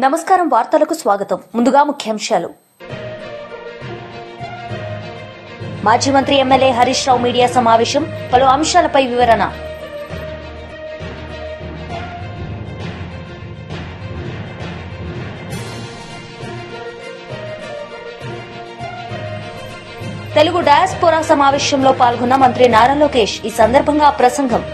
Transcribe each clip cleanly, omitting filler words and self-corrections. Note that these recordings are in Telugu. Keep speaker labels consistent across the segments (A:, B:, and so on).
A: నమస్కారం వార్తలకు స్వాగతం. ముందుగా ముఖ్యాంశాలు. మాజీ మంత్రి ఎమ్మెల్యే హరీష్ రావు మీడియా సమావేశం, పలు అంశాలపై వివరణ. తెలుగు డయాస్పోరా సమావేశంలో పాల్గొన్న మంత్రి నారా లోకేష్. ఈ సందర్భంగా ప్రసంగం.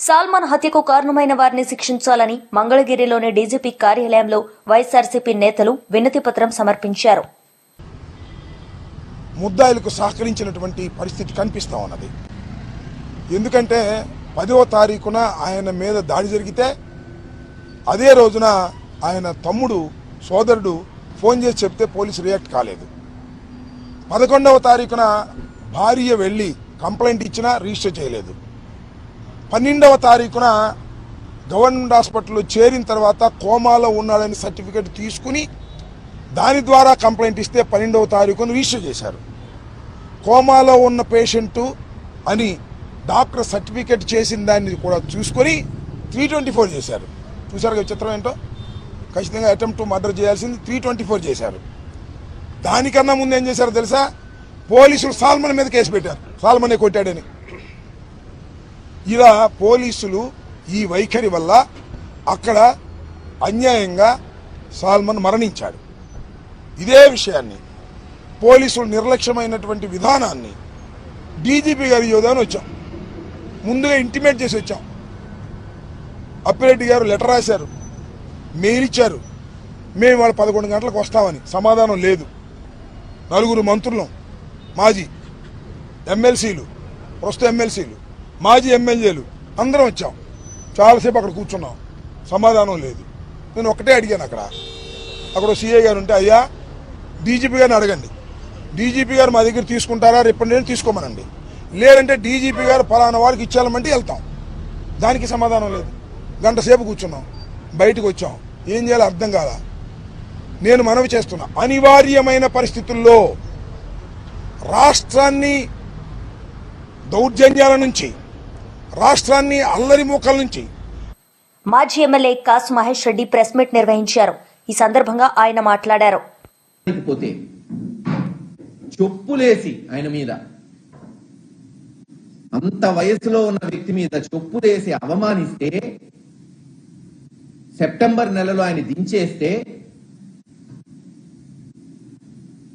A: సాల్మన్ హత్యకు కారణమైన వారిని శిక్షించాలని మంగళగిరిలోని డీజీపీ కార్యాలయంలో వైఎస్ఆర్సీపీ నేతలు వినతి పత్రం సమర్పించారు.
B: ముద్దాయిలకు సహకరించినటువంటి పరిస్థితి కనిపిస్తా ఉన్నది. ఎందుకంటే 10వ తారీఖున ఆయన మీద దాడి జరిగితే అదే రోజున ఆయన తమ్ముడు సోదరుడు ఫోన్ చేసి చెప్తే పోలీసు రియాక్ట్ కాలేదు. 11వ తారీఖున భార్య వెళ్ళి కంప్లైంట్ ఇచ్చినా రిజిస్టర్ చేయలేదు. 12వ తారీఖున గవర్నమెంట్ హాస్పిటల్లో చేరిన తర్వాత కోమాలో ఉన్నాడని సర్టిఫికేట్ తీసుకుని దాని ద్వారా కంప్లైంట్ ఇస్తే 12వ తారీఖున రిజిస్టర్ చేశారు. కోమాలో ఉన్న పేషెంటు అని డాక్టర్ సర్టిఫికేట్ చేసిన దాన్ని కూడా చూసుకొని 324 చేశారు. చూశారు కదా చిత్రం ఏంటో. ఖచ్చితంగా అటెంప్ట్ టు మర్డర్ చేయాల్సింది 324 చేశారు. దానికన్నా ముందు ఏం చేశారో తెలుసా? పోలీసులు సాల్మన్ మీద కేసు పెట్టారు, సాల్మనే కొట్టాడని. ఇలా పోలీసులు ఈ వైఖరి వల్ల అక్కడ అన్యాయంగా సాల్మన్ మరణించాడు. ఇదే విషయాన్ని పోలీసులు నిర్లక్ష్యమైనటువంటి విధానాన్ని డీజీపీ గారి యోధాన్ని వచ్చాం, ముందుగా ఇంటిమేట్ చేసి వచ్చాం. అప్పిరెడ్డి గారు లెటర్ రాశారు, మెయిల్ ఇచ్చారు, మేము వాళ్ళు 11 గంటలకు వస్తామని. సమాధానం లేదు. 4 మంత్రులు, మాజీ ఎమ్మెల్సీలు, ప్రస్తుత ఎమ్మెల్సీలు, మాజీ ఎమ్మెల్యేలు అందరం వచ్చాం. చాలాసేపు అక్కడ కూర్చున్నాం, సమాధానం లేదు. నేను ఒకటే అడిగాను, అక్కడ సీఐ గారు ఉంటే, అయ్యా డీజీపీ గారిని అడగండి, డీజీపీ గారు మా దగ్గర తీసుకుంటారా, రేపు నేను తీసుకోమనండి, లేదంటే డీజీపీ గారు ఫలానా వారికి ఇచ్చామంటే వెళ్తాం. దానికి సమాధానం లేదు. గంట సేపు కూర్చున్నాం, బయటకు వచ్చాం. ఏం చేయాలో అర్థం కాదా. నేను మనవి చేస్తున్నా, అనివార్యమైన పరిస్థితుల్లో రాష్ట్రాన్ని దౌర్జన్యాల నుంచి, రాష్ట్రాన్ని అల్లరి మూకల నుంచి.
A: మాజీ ఎమ్మెల్యే కాసు మహేష్ రెడ్డి ప్రెస్ మీట్ నిర్వహించారు. ఈ సందర్భంగా ఆయన మాట్లాడారు.
C: చొప్పులేసి ఆయన మీద, అంత వయసులో ఉన్న వ్యక్తి మీద చొప్పులేసి అవమానిస్తే, సెప్టెంబర్ నెలలో ఆయన దించేస్తే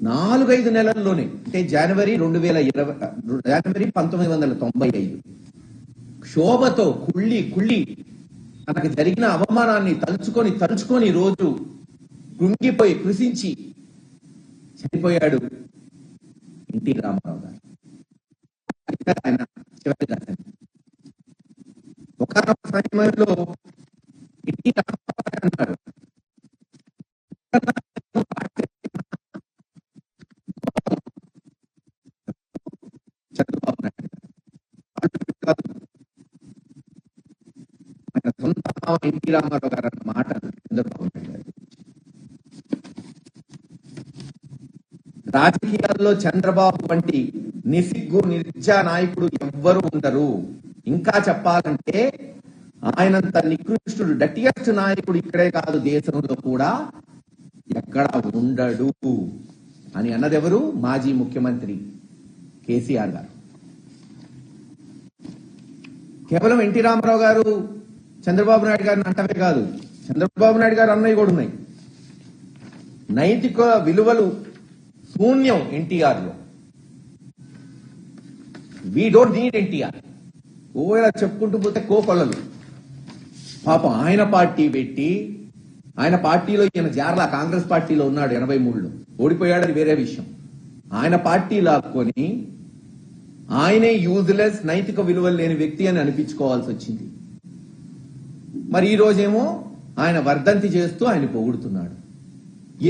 C: 4-5 నెలల్లోనే, అంటే జనవరి 1995 శోభతో కుళ్ళి తనకు జరిగిన అవమానాన్ని తలుచుకొని రోజు కృంగిపోయి కృషించి చనిపోయాడు ఎన్టీ రామారావు గారు. ఆయన చివరి ఒక సమయంలో ఎన్టీ రామారావు గారు అన్నారు, చంద్రబాబు నాయుడు ఆయన సొంత ఎన్టీ రామారావు గారు అన్న మాట చంద్రబాబు నాయుడు గారు. రాజకీయాల్లో చంద్రబాబు వంటి నిసిగ్గు నిర్జా నాయకుడు ఎవ్వరూ ఉండరు. ఇంకా చెప్పాలంటే ఆయనంత నికృష్టుడు, డటియస్ట్ నాయకుడు ఇక్కడే కాదు, దేశంలో కూడా ఎక్కడా ఉండడు అని అన్నదెవరు? మాజీ ముఖ్యమంత్రి కేసీఆర్ గారు. కేవలం ఎన్టీ రామారావు గారు చంద్రబాబు నాయుడు గారిని అంటవే కాదు, చంద్రబాబు నాయుడు గారు అన్నవి కూడా ఉన్నాయి. నైతిక విలువలు శూన్యం ఎన్టీఆర్ లో. We don't need NTR. ఇలా చెప్పుకుంటూ పోతే కోకొల్లలు. పాపం ఆయన పార్టీ పెట్టి, ఆయన పార్టీలో ఈయన జార్లా కాంగ్రెస్ పార్టీలో ఉన్నాడు, 83లో ఓడిపోయాడని వేరే విషయం. ఆయన పార్టీ లాక్కొని ఆయనే యూజ్లెస్, నైతిక విలువలు లేని వ్యక్తి అని అనిపించుకోవాల్సి వచ్చింది. మరి ఈ రోజేమో ఆయన వర్ధంతి చేస్తూ ఆయన పొగుడుతున్నాడు.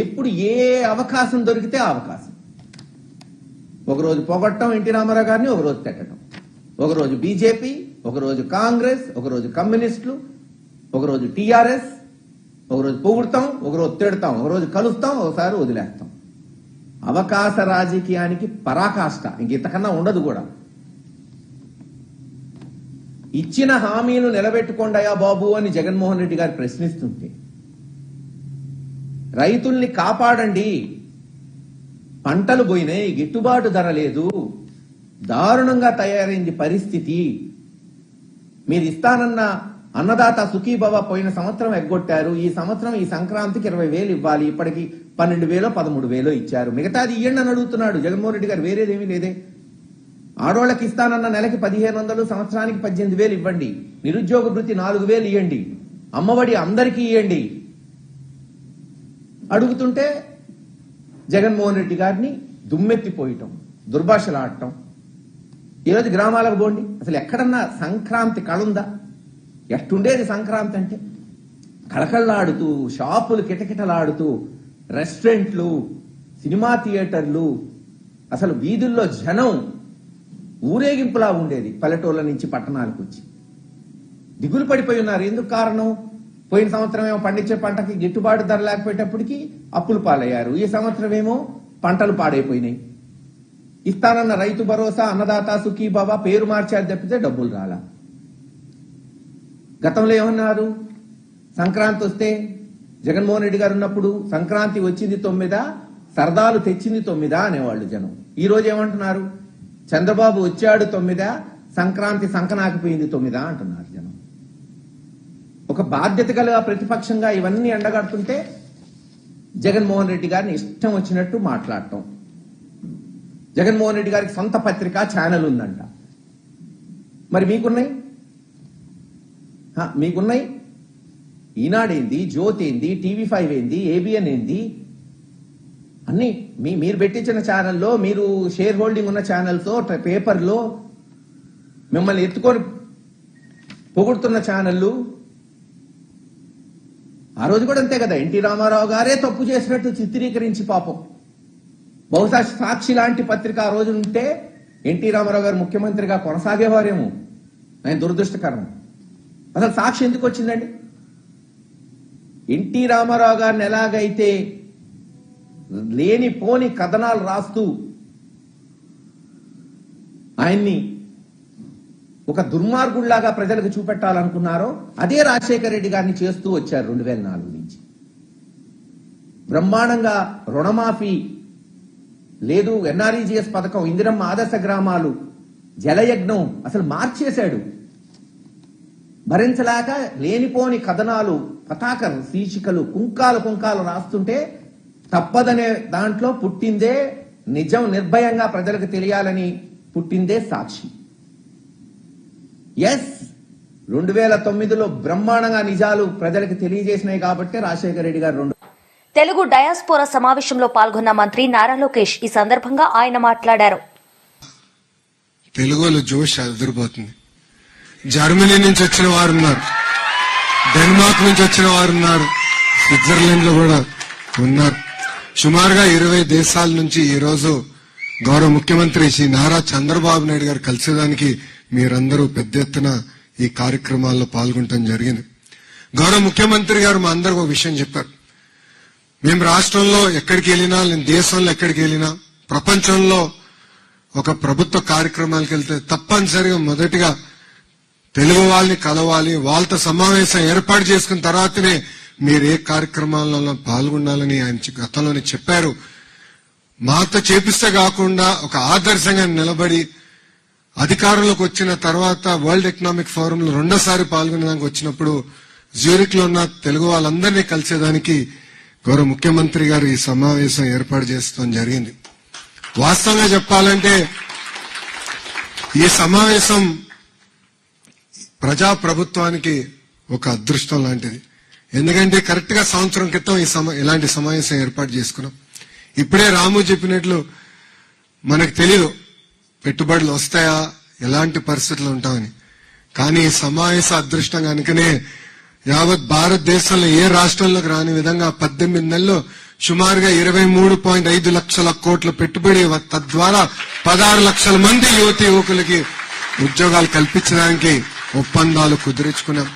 C: ఎప్పుడు ఏ అవకాశం దొరికితే ఆ అవకాశం. ఒకరోజు పొగట్టం ఎన్టీ రామారావు గారిని, ఒకరోజు తిట్టడం. ఒకరోజు బీజేపీ, ఒకరోజు కాంగ్రెస్, ఒకరోజు కమ్యూనిస్టులు, ఒకరోజు టీఆర్ఎస్. ఒకరోజు పొగుడతాం, ఒకరోజు తిడతాం, ఒకరోజు కలుస్తాం, ఒకసారి వదిలేస్తాం. అవకాశ రాజకీయానికి పరాకాష్ట ఇంతకన్నా ఉండదు కూడా. ఇచ్చిన హామీలు నిలబెట్టుకోండియా బాబు అని జగన్మోహన్ రెడ్డి గారు ప్రశ్నిస్తుంటే, రైతుల్ని కాపాడండి, పంటలు పోయినాయి, గిట్టుబాటు ధర లేదు, దారుణంగా తయారైంది పరిస్థితి, మీరు ఇస్తానన్న అన్నదాత సుఖీభవ పోయిన సంవత్సరం ఎగ్గొట్టారు, ఈ సంవత్సరం ఈ సంక్రాంతికి 20,000 ఇవ్వాలి, ఇప్పటికి 12,000 13,000 ఇచ్చారు, మిగతాది ఇయ్యండి అని అడుగుతున్నాడు జగన్మోహన్ రెడ్డి గారు. వేరేదేమీ లేదే. ఆడోళ్ళకి ఇస్తానన్న నెలకి 1,500, సంవత్సరానికి 18,000 ఇవ్వండి, నిరుద్యోగ భృతి 4,000 ఇవ్వండి, అమ్మఒడి అందరికీ ఇవ్వండి అడుగుతుంటే జగన్మోహన్ రెడ్డి గారిని దుమ్మెత్తిపోయటం, దుర్భాషలాడటం. ఈరోజు గ్రామాలకు పోండి, అసలు ఎక్కడన్నా సంక్రాంతి కళుందా? ఎట్టుండేది సంక్రాంతి అంటే? కళకళలాడుతూ, షాపులు కిటకిటలాడుతూ, రెస్టారెంట్లు, సినిమా థియేటర్లు, అసలు వీధుల్లో జనం ఊరేగింపులా ఉండేది. పల్లెటూళ్ళ నుంచి పట్టణాలకు వచ్చి దిగులు పడిపోయి ఉన్నారు. ఎందుకు కారణం? పోయిన సంవత్సరం ఏమో పండించే పంటకి గిట్టుబాటు ధర లేకపోయేటప్పటికి అప్పులు పాలయ్యారు. ఈ సంవత్సరం ఏమో పంటలు పాడైపోయినాయి. ఇస్తానన్న రైతు భరోసా, అన్నదాత సుఖీభవ పేరు మార్చారు తప్పితే డబ్బులు రాలా. గతంలో ఏమన్నారు? సంక్రాంతి వస్తే జగన్మోహన్ రెడ్డి గారు ఉన్నప్పుడు సంక్రాంతి వచ్చింది 9, సరదాలు తెచ్చింది 9 అనేవాళ్ళు జనం. ఈ రోజు ఏమంటున్నారు? చంద్రబాబు వచ్చాడు 9, సంక్రాంతి సంకనాకపోయింది 9 అంటున్నారు జనం. ఒక బాధ్యత గల ప్రతిపక్షంగా ఇవన్నీ ఎండగడుతుంటే జగన్మోహన్ రెడ్డి గారిని ఇష్టం వచ్చినట్టు మాట్లాడటం. జగన్మోహన్ రెడ్డి గారికి సొంత పత్రిక, ఛానల్ ఉందంట. మరి మీకున్నాయి? ఈనాడేంది, జ్యోతి ఏంది, TV5 ఏంది, ABN ఏంది, అన్ని మీరు పెట్టించిన ఛానల్లో, మీరు షేర్ హోల్డింగ్ ఉన్న ఛానల్స్, పేపర్లో మిమ్మల్ని ఎత్తుకొని పొగుడుతున్న ఛానళ్ళు. ఆ రోజు కూడా అంతే కదా, ఎన్టీ రామారావు గారే తప్పు చేసినట్టు చిత్రీకరించి పాపం. బహుశా సాక్షి లాంటి పత్రిక ఆ రోజు ఉంటే ఎన్టీ రామారావు గారు ముఖ్యమంత్రిగా కొనసాగేవారేమో. ఆయన దురదృష్టకరం. అసలు సాక్షి ఎందుకు వచ్చిందండి? ఎన్టీ రామారావు గారిని ఎలాగైతే లేని పోని కథనాలు రాస్తూ ఆయన్ని ఒక దుర్మార్గుళ్లాగా ప్రజలకు చూపెట్టాలనుకున్నారో అదే రాజశేఖర రెడ్డి గారిని చేస్తూ వచ్చారు 2004 నుంచి. బ్రహ్మాండంగా రుణమాఫీ లేదు, NREGS పథకం, ఇందిరమ్మ ఆదర్శ గ్రామాలు, జలయజ్ఞం అసలు మార్చేశాడు. భరించలేక లేనిపోని కథనాలు, పతాక శీర్షికలు, కుంకాలు రాస్తుంటే తప్పదనే దాంట్లో పుట్టిందే నిజం, నిర్భయంగా ప్రజలకు తెలియాలని పుట్టిందే సాక్షి. ఎస్, 2009లో బ్రహ్మాండంగా నిజాలు ప్రజలకు తెలియజేసినాయి కాబట్టి రాజశేఖర రెడ్డి గారు
A: తెలుగు డయాస్పోరా సమావేశంలో పాల్గొన్న మంత్రి నారా లోకేష్ ఈ సందర్భంగా ఆయన మాట్లాడారు.
D: తెలుగులో జోష్ ఎదురుపోతుంది. జర్మనీ నుంచి వచ్చిన వారు ఉన్నారు, డెన్మార్క్ నుంచి వచ్చిన వారు ఉన్నారు, స్విట్జర్లాండ్ లో కూడా ఉన్నారు. సుమారుగా 20 దేశాల నుంచి ఈ రోజు గౌరవ ముఖ్యమంత్రి శ్రీ నారా చంద్రబాబు నాయుడు గారు కలిసేదానికి మీరందరూ పెద్ద ఎత్తున ఈ కార్యక్రమాల్లో పాల్గొనడం జరిగింది. గౌరవ ముఖ్యమంత్రి గారు మా అందరికి ఒక విషయం చెప్పారు. మేము రాష్ట్రంలో ఎక్కడికి వెళ్ళినా, నేను దేశంలో ఎక్కడికి వెళ్ళినా, ప్రపంచంలో ఒక ప్రభుత్వ కార్యక్రమాలకు వెళ్తే తప్పనిసరిగా మొదటిగా తెలుగు వాళ్ళని కలవాలి, వాళ్ళతో సమావేశం ఏర్పాటు చేసుకున్న తర్వాతనే మీరు ఏ కార్యక్రమాలలో పాల్గొనాలని ఆయన గతంలోనే చెప్పారు. మాతో చేపిస్తే కాకుండా ఒక ఆదర్శంగా నిలబడి అధికారంలోకి వచ్చిన తర్వాత వరల్డ్ ఎకనామిక్ ఫోరం లో 2సారి పాల్గొనడానికి వచ్చినప్పుడు జ్యూరిక్ లో ఉన్న తెలుగు వాళ్ళందరినీ కలిసేదానికి గౌరవ ముఖ్యమంత్రి గారు ఈ సమావేశం ఏర్పాటు చేసుకోవడం జరిగింది. వాస్తవంగా చెప్పాలంటే ఈ సమావేశం ప్రజాప్రభుత్వానికి ఒక అదృష్టం లాంటిది. ఎందుకంటే కరెక్ట్ గా సంవత్సరం క్రితం ఇలాంటి సమావేశం ఏర్పాటు చేసుకున్నాం. ఇప్పుడే రాము చెప్పినట్లు మనకు తెలియదు పెట్టుబడులు వస్తాయా, ఎలాంటి పరిస్థితులు ఉంటామని. కానీ ఈ సమావేశ అదృష్టం కనుకనే యావత్ భారతదేశంలో ఏ రాష్ట్రంలోకి రాని విధంగా 18 నెలల్లో సుమారుగా 23.5 లక్షల కోట్ల పెట్టుబడి, తద్వారా 16 లక్షల మంది యువతి యువకులకి ఉద్యోగాలు కల్పించడానికి ఒప్పందాలు కుదుర్చుకున్నాం.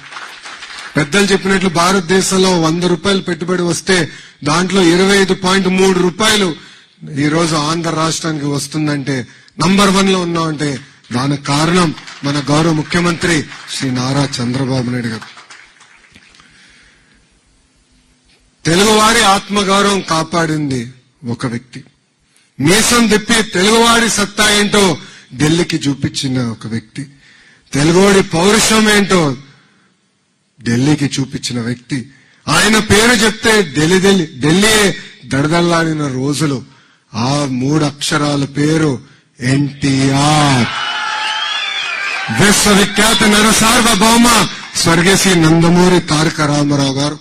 D: పెద్దలు చెప్పినట్లు భారతదేశంలో 100 రూపాయలు పెట్టుబడి వస్తే దాంట్లో 25.3 రూపాయలు ఈ రోజు ఆంధ్ర రాష్ట్రానికి వస్తుందంటే నంబర్ 1 లో ఉన్నామంటే దానికి కారణం మన గౌరవ ముఖ్యమంత్రి శ్రీ నారా చంద్రబాబు నాయుడు గారు. తెలుగువారి ఆత్మగౌరవం కాపాడింది ఒక వ్యక్తి. మీసం తిప్పి తెలుగువాడి సత్తా ఏంటో ఢిల్లీకి చూపించిన ఒక వ్యక్తి. తెలుగువాడి పౌరుషం ఏంటో ఢిల్లీకి చూపించిన వ్యక్తి. ఆయన పేరు చెప్తే ఢిల్లీ దడదల్లాడిన రోజులు. ఆ 3 అక్షరాల పేరు ఎన్టీఆర్. విశ్వవిఖ్యాత నరసార్వభౌమ స్వర్గశ్రీ నందమూరి తారక రామారావు గారు.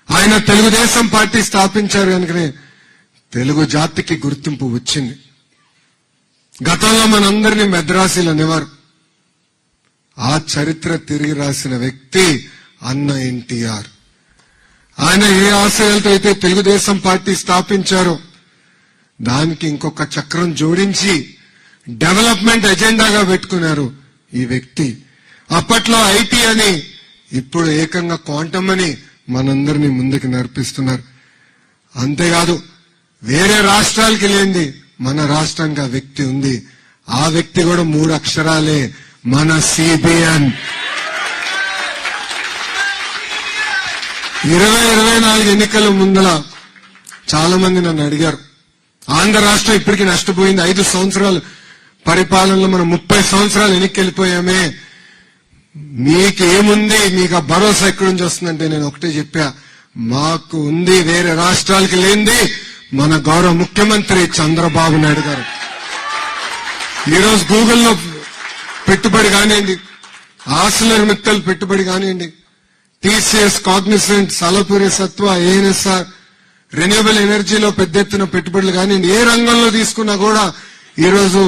D: ఆయన తెలుగుదేశం పార్టీ స్థాపించారు కనుకనే తెలుగు జాతికి గుర్తింపు వచ్చింది. గతంలో మనందరినీ మెద్రాసీలు అనేవారు. ఆ చరిత్ర తిరిగి రాసిన వ్యక్తి అన్న ఎన్టీఆర్. ఆయన ఏ ఆశయాలతో అయితే తెలుగుదేశం పార్టీ స్థాపించారో దానికి ఇంకొక చక్రం జోడించి డెవలప్మెంట్ ఎజెండాగా పెట్టుకున్నారు ఈ వ్యక్తి. అప్పట్లో ఐటీ అని, ఇప్పుడు ఏకంగా క్వాంటమ్ అని మనందరినీ ముందుకు నడిపిస్తున్నారు. అంతేకాదు వేరే రాష్ట్రాలకి లేనిది మన రాష్ట్రానికి ఆ వ్యక్తి ఉంది. ఆ వ్యక్తి కూడా 3 అక్షరాలే, మన సిబిఎన్. 2024 ఎన్నికల ముందల చాలా మంది నన్ను అడిగారు, ఆంధ్ర రాష్ట్రం ఇప్పటికీ నష్టపోయింది, 5 సంవత్సరాలు పరిపాలనలో మనం 30 సంవత్సరాలు వెనక్కి మీకేముంది, మీకు ఆ భరోసా ఎక్కడి నుంచి వస్తుందంటే నేను ఒకటే చెప్పా, మాకు ఉంది వేరే రాష్ట్రాలకి లేనిది మన గౌరవ ముఖ్యమంత్రి చంద్రబాబు నాయుడు గారు. ఈరోజు గూగుల్లో పెట్టుబడి కానివ్వండి, ఆర్సిలర్ మిత్తల్ పెట్టుబడి కానివ్వండి, టీసీఎస్, కాగ్నిసెంట్, సలపురి సత్వ, ఏఎన్ఎస్ఆర్, రెన్యూబుల్ ఎనర్జీలో పెద్ద ఎత్తున పెట్టుబడులు కానివ్వండి, ఏ రంగంలో తీసుకున్నా కూడా ఈరోజు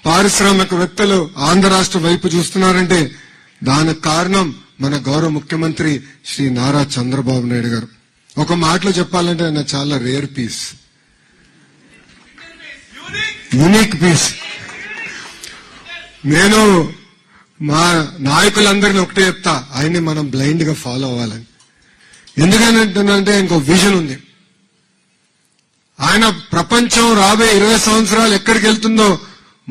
D: పారిశ్రామికవేత్తలు ఆంధ్ర రాష్ట్ర వైపు చూస్తున్నారంటే దానికి కారణం మన గౌరవ ముఖ్యమంత్రి శ్రీ నారా చంద్రబాబు నాయుడు గారు. ఒక మాటలో చెప్పాలంటే ఆయన చాలా రేర్ పీస్, యూనిక్ పీస్. నేను మా నాయకులందరినీ ఒకటే చెప్తా, ఆయన్ని మనం బ్లైండ్ గా ఫాలో అవ్వాలని. ఎందుకంటే ఇంకో విజన్ ఉంది. ఆయన ప్రపంచం రాబోయే 20 సంవత్సరాలు ఎక్కడికి వెళ్తుందో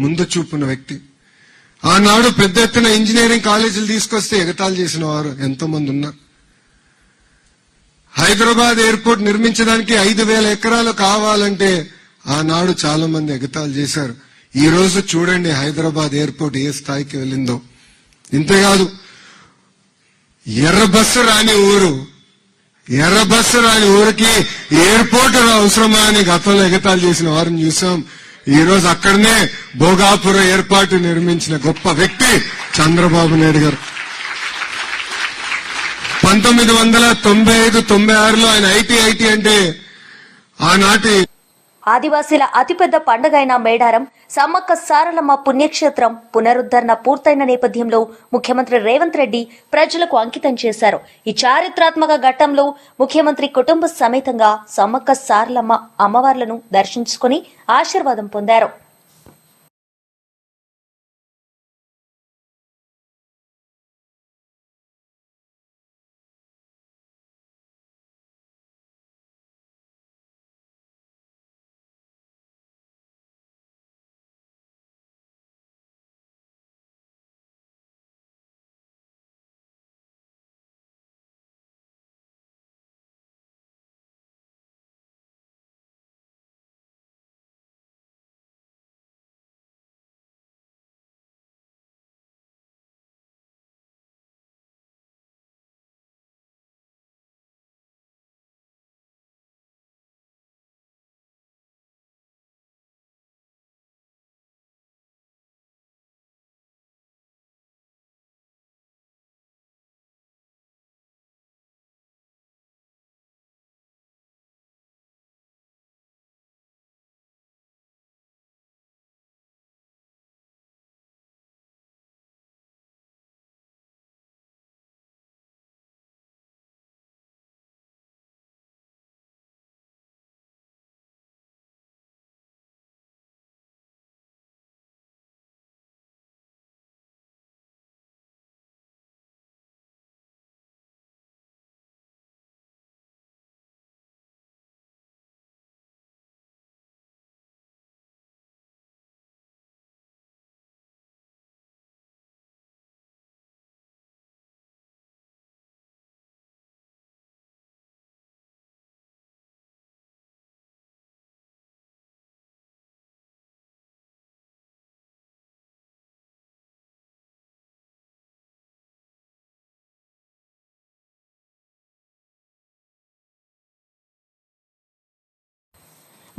D: ముందు చూపున్న వ్యక్తి. ఆనాడు పెద్ద ఎత్తున ఇంజనీరింగ్ కాలేజీలు తీసుకొస్తే ఎగతాళి చేసిన వారు ఎంతో మంది ఉన్నారు. హైదరాబాద్ ఎయిర్పోర్ట్ నిర్మించడానికి 5,000 ఎకరాలు కావాలంటే ఆనాడు చాలా మంది ఎగతాళి చేశారు. ఈ రోజు చూడండి హైదరాబాద్ ఎయిర్పోర్ట్ ఏ స్థాయికి వెళ్ళిందో. ఇంతేకాదు ఎర్ర బస్సు రాని ఊరికి ఎయిర్పోర్ట్ అవసరమా అని గతంలో ఎగతాళి చేసిన వారిని చూసాం. ఈ రోజు అక్కడనే భోగాపుర ఏర్పాటు నిర్మించిన గొప్ప వ్యక్తి చంద్రబాబు నాయుడు గారు. 1995-96లో ఆయన ఐటీ అంటే ఆనాటి
A: ఆదివాసీల అతిపెద్ద పండుగైన మేడారం సమ్మక్క సారలమ్మ పుణ్యక్షేత్రం పునరుద్ధరణ పూర్తయిన నేపథ్యంలో ముఖ్యమంత్రి రేవంత్ రెడ్డి ప్రజలకు అంకితం చేశారు. ఈ చారిత్రాత్మక ఘట్టంలో ముఖ్యమంత్రి కుటుంబ సమేతంగా సమ్మక్క సారలమ్మ అమ్మవార్లను దర్శించుకుని ఆశీర్వాదం పొందారు.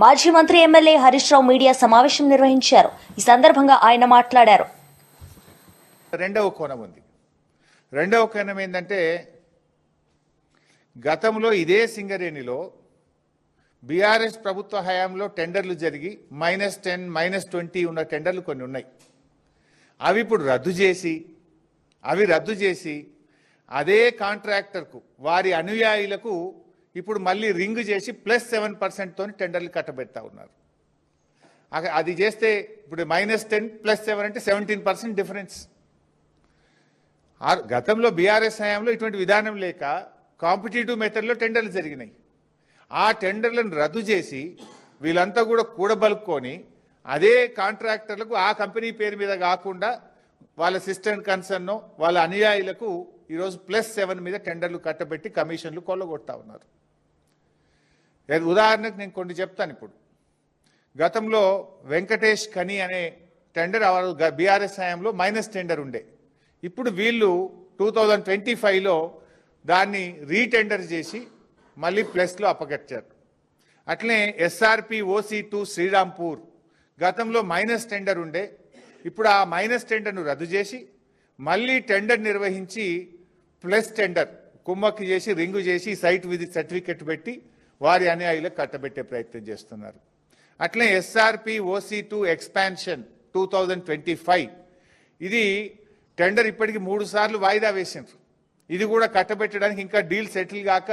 A: మాజీ మంత్రి ఎమ్మెల్యే హరీష్ రావు మీడియా సమావేశం నిర్వహించారు. ఈ సందర్భంగా ఆయన మాట్లాడారు.
E: రెండవ కోణం ఉంది. రెండవ కోణం ఏంటంటే, గతంలో ఇదే సింగరేణిలో బీఆర్ఎస్ ప్రభుత్వ హయాంలో టెండర్లు జరిగి -10, -20 ఉన్న టెండర్లు కొన్ని ఉన్నాయి. అవి ఇప్పుడు రద్దు చేసి అదే కాంట్రాక్టర్కు వారి అనుయాయులకు ఇప్పుడు మళ్ళీ రింగ్ చేసి +7% తోని టెండర్లు కట్టబెడతా ఉన్నారు. అది చేస్తే ఇప్పుడు -10 +7 అంటే 17% డిఫరెన్స్. గతంలో బీఆర్ఎస్ హయాంలో ఇటువంటి విధానం లేక కాంపిటేటివ్ మెథడ్లో టెండర్లు జరిగినాయి. ఆ టెండర్లను రద్దు చేసి వీళ్ళంతా కూడా కూడబలుక్కొని అదే కాంట్రాక్టర్లకు ఆ కంపెనీ పేరు మీద కాకుండా వాళ్ళ సిస్టమ్ కన్సర్న్ వాళ్ళ అనుయాయులకు ఈరోజు +7 మీద టెండర్లు కట్టబెట్టి కమిషన్లు కొల్లగొడతా ఉన్నారు. ఉదాహరణకు నేను కొన్ని చెప్తాను. ఇప్పుడు గతంలో వెంకటేష్ ఖని అనే టెండర్ బీఆర్ఎస్ హయాంలో మైనస్ టెండర్ ఉండే. ఇప్పుడు వీళ్ళు 2025లో దాన్ని రీటెండర్ చేసి మళ్ళీ ప్లస్లో అప్పగట్టారు. అట్లనే ఎస్ఆర్పి OC2 శ్రీరాంపూర్ గతంలో మైనస్ టెండర్ ఉండే. ఇప్పుడు ఆ మైనస్ టెండర్ను రద్దు చేసి మళ్ళీ టెండర్ నిర్వహించి ప్లస్ టెండర్ కుమ్మక్కి చేసి రింగు చేసి సైట్ విజిట్ సర్టిఫికెట్ పెట్టి వారి అనుయాయులకు కట్టబెట్టే ప్రయత్నం చేస్తున్నారు. అట్లనే ఎస్ఆర్పి OC2 ఎక్స్పాన్షన్ 2025 ఇది టెండర్ ఇప్పటికి 3 సార్లు వాయిదా వేసిండ్రు. ఇది కూడా కట్టబెట్టడానికి ఇంకా డీల్ సెటిల్ కాక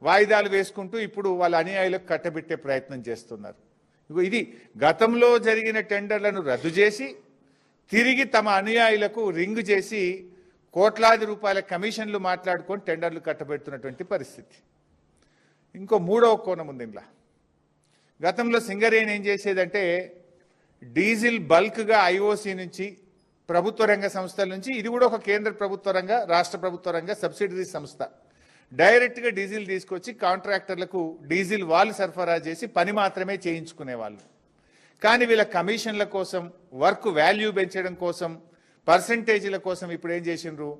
E: వాయిదాలు వేసుకుంటూ ఇప్పుడు వాళ్ళ అనుయాయులకు కట్టబెట్టే ప్రయత్నం చేస్తున్నారు. ఇది గతంలో జరిగిన టెండర్లను రద్దు చేసి తిరిగి తమ అనుయాయులకు రింగ్ చేసి కోట్లాది రూపాయల కమిషన్లు మాట్లాడుకొని టెండర్లు కట్టబెడుతున్నటువంటి పరిస్థితి. ఇంకో మూడవ కోణం ఉంది ఇంట్లో. గతంలో సింగరేణి ఏం చేసేదంటే డీజిల్ బల్క్గా IOC నుంచి ప్రభుత్వ రంగ సంస్థల నుంచి, ఇది కూడా ఒక కేంద్ర ప్రభుత్వ రంగ రాష్ట్ర ప్రభుత్వ రంగ సబ్సిడరీ సంస్థ, డైరెక్ట్గా డీజిల్ తీసుకొచ్చి కాంట్రాక్టర్లకు డీజిల్ వాళ్ళు సరఫరా చేసి పని మాత్రమే చేయించుకునేవాళ్ళు. కానీ వీళ్ళ కమిషన్ల కోసం, వర్క్ వాల్యూ పెంచడం కోసం, పర్సంటేజీల కోసం ఇప్పుడు ఏం చేసిండ్రు,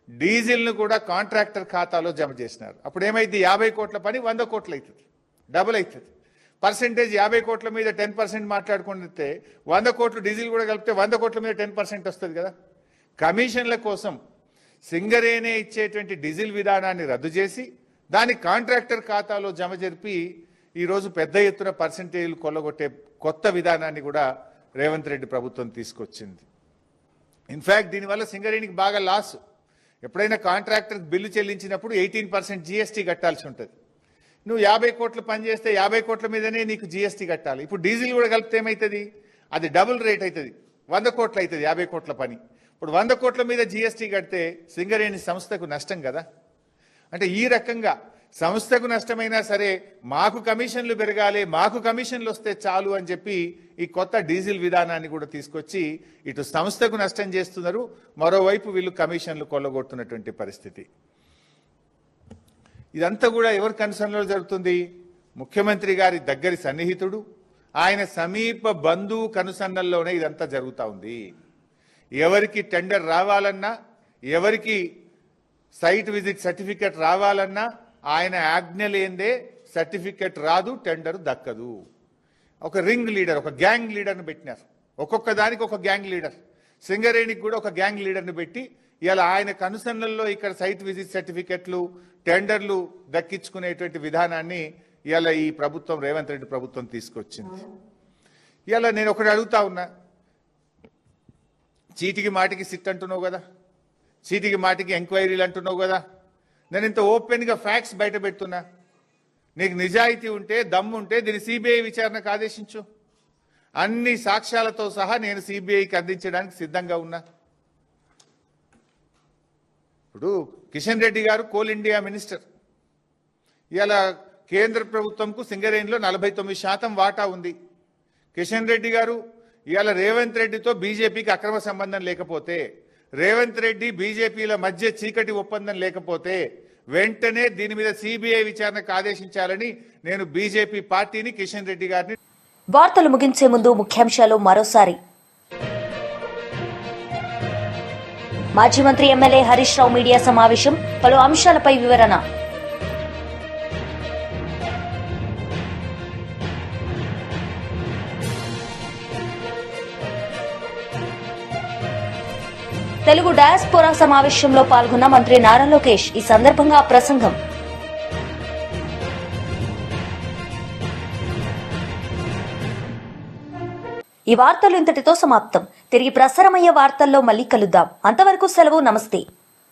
E: డీజిల్ను కూడా కాంట్రాక్టర్ ఖాతాలో జమ చేసినారు. అప్పుడు ఏమైంది, 50 కోట్ల పని 100 కోట్లు అవుతుంది, డబుల్ అవుతుంది. పర్సంటేజ్ 50 కోట్ల మీద 10% మాట్లాడుకుంటే 100 కోట్లు డీజిల్ కూడా కలిపితే 100 కోట్ల మీద 10% వస్తుంది కదా. కమిషన్ల కోసం సింగరేణి ఇచ్చేటువంటి డీజిల్ విధానాన్ని రద్దు చేసి దాని కాంట్రాక్టర్ ఖాతాలో జమ జరిపి ఈరోజు పెద్ద ఎత్తున పర్సంటేజీలు కొల్లగొట్టే కొత్త విధానాన్ని కూడా రేవంత్ రెడ్డి ప్రభుత్వం తీసుకొచ్చింది. ఇన్ఫ్యాక్ట్ దీనివల్ల సింగరేణికి బాగా లాస్. ఎప్పుడైనా కాంట్రాక్టర్ బిల్లు చెల్లించినప్పుడు 18% GST కట్టాల్సి ఉంటుంది. నువ్వు 50 కోట్లు పని చేస్తే 50 కోట్ల మీదనే నీకు GST కట్టాలి. ఇప్పుడు డీజిల్ కూడా కలిపితే ఏమవుతుంది, అది డబుల్ రేట్ అవుతుంది, 100 కోట్లు అవుతుంది 50 కోట్ల పని. ఇప్పుడు 100 కోట్ల మీద GST కడితే సింగరేణి సంస్థకు నష్టం కదా. అంటే ఈ రకంగా సంస్థకు నష్టమైనా సరే మాకు కమిషన్లు పెరగాలి, మాకు కమిషన్లు వస్తే చాలు అని చెప్పి ఈ కొత్త డీజిల్ విధానాన్ని కూడా తీసుకొచ్చి ఇటు సంస్థకు నష్టం చేస్తున్నారు, మరోవైపు వీళ్ళు కమిషన్లు కొల్లగొడుతున్నటువంటి పరిస్థితి. ఇదంతా కూడా ఎవరి కన్సర్న్లో జరుగుతుంది, ముఖ్యమంత్రి గారి దగ్గరి సన్నిహితుడు, ఆయన సమీప బంధువు కనుసన్నల్లోనే ఇదంతా జరుగుతూ ఉంది. ఎవరికి టెండర్ రావాలన్నా, ఎవరికి సైట్ విజిట్ సర్టిఫికెట్ రావాలన్నా ఆయన ఆజ్ఞ లేందే సర్టిఫికెట్ రాదు, టెండర్ దక్కదు. ఒక రింగ్ లీడర్, ఒక గ్యాంగ్ లీడర్ని పెట్టినారు. ఒక్కొక్క దానికి ఒక గ్యాంగ్ లీడర్. సింగరేణికి కూడా ఒక గ్యాంగ్ లీడర్ని పెట్టి ఇలా ఆయన కనుసన్నల్లో ఇక్కడ సైట్ విజిట్ సర్టిఫికెట్లు, టెండర్లు దక్కించుకునేటువంటి విధానాన్ని ఇలా ఈ ప్రభుత్వం, రేవంత్ రెడ్డి ప్రభుత్వం తీసుకొచ్చింది. ఇలా నేను ఒకటి అడుగుతా ఉన్నా, చీటికి మాటికి సిట్ అంటున్నావు కదా, చీటికి మాటికి ఎంక్వైరీలు అంటున్నావు కదా, నేను ఇంత ఓపెన్గా ఫ్యాక్ట్స్ బయట పెడుతున్నా. నీకు నిజాయితీ ఉంటే, దమ్ము ఉంటే దీన్ని CBI విచారణకు ఆదేశించు. అన్ని సాక్ష్యాలతో సహా నేను CBIకి అందించడానికి సిద్ధంగా ఉన్నా. ఇప్పుడు కిషన్ రెడ్డి గారు కోల్ ఇండియా మినిస్టర్. ఇలా కేంద్ర ప్రభుత్వంకు సింగరేణిలో 49% వాటా ఉంది. కిషన్ రెడ్డి గారు ఇవాళ రేవంత్ రెడ్డితో బీజేపీకి అక్రమ సంబంధం లేకపోతే, రేవంత్ రెడ్డి బీజేపీల మధ్య చీకటి ఒప్పందం లేకపోతే వెంటనే దీని మీద CBI విచారణకు ఆదేశించాలని నేను బీజేపీ పార్టీని, కిషన్ రెడ్డి గారిని.
A: వార్తలు ముగించే ముందు ముఖ్యాంశాలు మరోసారి. మాజీ మంత్రి ఎమ్మెల్యే హరీష్ రావు మీడియా సమావేశం, పలు అంశాలపై వివరణ. తెలుగు డయాస్పోరా సమావేశంలో పాల్గొన్న మంత్రి నారా లోకేష్. ఈ సందర్భంగా ప్రసంగం. ఈ వార్తలు ఇంతటితో సమాప్తం. తిరిగి ప్రసారమయ్యే వార్తల్లో మళ్ళీ కలుద్దాం. అంతవరకు సెలవు. నమస్తే.